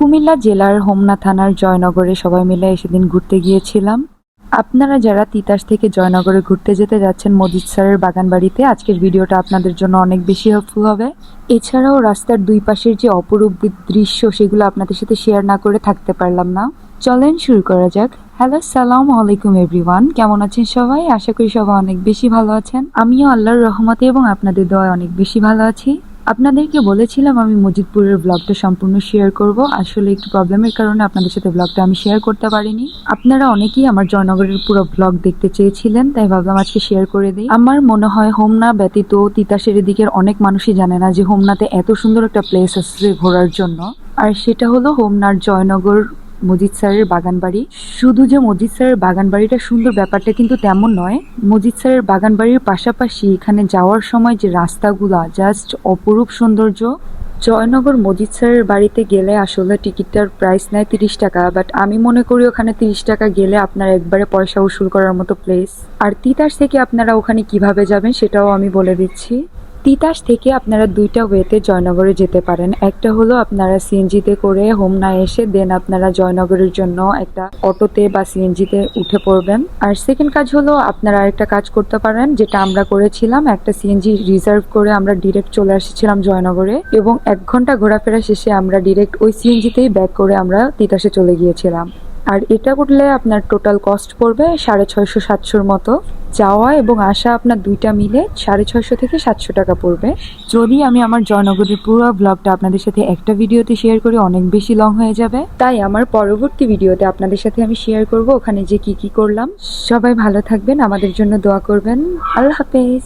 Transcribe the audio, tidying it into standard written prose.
কুমিল্লা জেলার হোমনা থানার জয়নগরে সবাই মিলে সেদিন ঘুরতে গিয়েছিলাম। আপনারা যারা তিতাস থেকে জয়নগরে ঘুরতে যেতে যাচ্ছেন মজিদ স্যারের বাগান বাড়িতে, আজকের ভিডিওটা আপনাদের জন্য অনেক বেশি হেল্পফুল হবে। এছাড়াও রাস্তার দুই পাশের যে অপরূপ দৃশ্য সেগুলো আপনাদের সাথে শেয়ার না করে থাকতে পারলাম না। চলেন শুরু করা যাক। হ্যালো, আসসালামু আলাইকুম এভরিওয়ান, কেমন আছেন সবাই? আশা করি সবাই অনেক বেশি ভালো আছেন। আমিও আল্লাহর রহমতে এবং আপনাদের দোয়ায় অনেক বেশি ভালো আছি। আপনাদেরকে বলেছিলাম আমি মজিদপুরের ব্লগটা সম্পূর্ণ শেয়ার করব। আসলে একটু প্রবলেমের কারণে আপনাদের সাথে ব্লগটা আমি শেয়ার করতে পারিনি। আপনারা অনেকেই আমার জয়নগরের পুরো ব্লগ দেখতে চেয়েছিলেন, তাই ভাবলাম আজকে শেয়ার করে দিই। আমার মনে হয় হোমনা ব্যতীত তিতাসের দিকের অনেক মানুষই জানে না যে হোমনাতে এত সুন্দর একটা প্লেস আছে ঘোরার জন্য, আর সেটা হলো হোমনার জয়নগর মজিদ স্যারের বাগান বাড়ি। শুধু যে মজিদ স্যারের বাগান বাড়িটা সুন্দর ব্যাপারটা কিন্তু তেমন নয়, মজিদ স্যারের বাগান বাড়ির পাশাপাশি এখানে যাওয়ার সময় যে রাস্তাগুলা জাস্ট অপরূপ সৌন্দর্য। জয়নগর মজিদ স্যারের বাড়িতে গেলে আসলে টিকিটটার প্রাইস নেয় 30 টাকা, বাট আমি মনে করি ওখানে 30 টাকা গেলে আপনারা একবারে পয়সা উসুল করার মতো প্লেস। আর তিতাস থেকে আপনারা ওখানে কিভাবে যাবেন সেটাও আমি বলে দিচ্ছি। তিতাস থেকে আপনারা দুইটা ওয়েতে জয়নগরে যেতে পারেন। একটা হলো আপনারা সিএনজিতে করে হোমনা এসে দেন আপনারা জয়নগরের জন্য একটা অটোতে বা সিএনজিতে উঠে পড়বেন। আর সেকেন্ড কাজ হলো আপনারা একটা কাজ করতে পারেন, যেটা আমরা করেছিলাম, একটা সিএনজি রিজার্ভ করে আমরা ডিরেক্ট চলে আসছিলাম জয়নগরে এবং 1 ঘন্টা ঘোরাফেরা শেষে আমরা ডিরেক্ট ওই সিএনজিতেই ব্যাক করে আমরা তিতাসে চলে গিয়েছিলাম। আর এটা করলে আপনার টোটাল কস্ট পড়বে 650-700 মতো। যাওয়া এবং আসা আপনার দুইটা মিলে 650 থেকে 700 টাকা পড়বে। যদি আমি আমার জয়নগরের পুরো ব্লগটা আপনাদের সাথে একটা ভিডিওতে শেয়ার করি অনেক বেশি লং হয়ে যাবে, তাই আমার পরবর্তী ভিডিওতে আপনাদের সাথে আমি শেয়ার করব ওখানে যে কি করলাম। সবাই ভালো থাকবেন, আমাদের জন্য দোয়া করবেন। আল্লাহ হাফেজ।